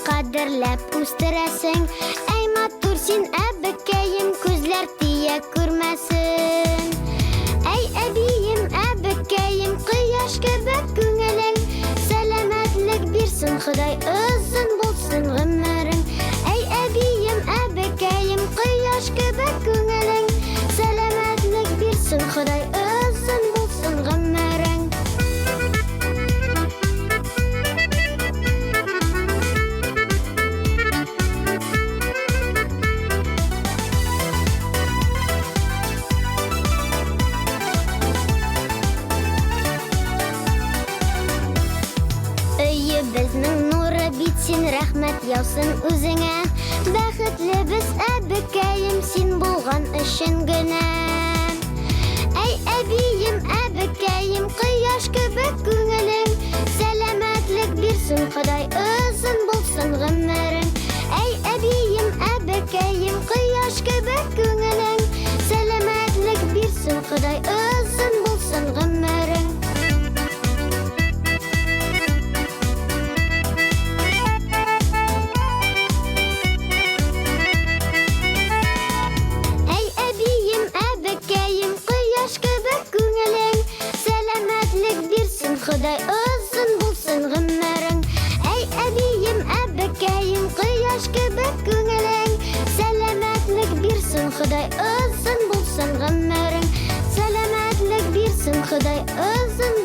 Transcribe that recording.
Кадерләп үстерәсең, әй матур син әбекәем, күзләр тия күрмәсен. Әй әбием, әбекәем, кояш кебек күңелең, сәламәтлек бирсен Ходай, озын булсын гомерең. Әй әбием, әбекәем, кояш кебек күңелең, сәламәтлек бирсен Ходай, озын булсын гомерең. Безнең нуры бит син, рәхмәт яусын үзеңә. Бәхетле без әбекәем, син булган өчен генә. Әй әбием, әбекәем, кояш кебек күңелең, сәламәтлек бирсен Ходай, озын булсын гомерең. Әй әбием, әбекәем, кояш кебек күңелең, сәламәтлек бирсен Ходай, озын булсын гомерең. Ходай, озын булсын гомерең. Әй әбием, әбекәем, кояш кебек күңелең, сәламәтлек бирсен Ходай, озын булсын гомерең. Сәламәтлек бирсен Ходай, озын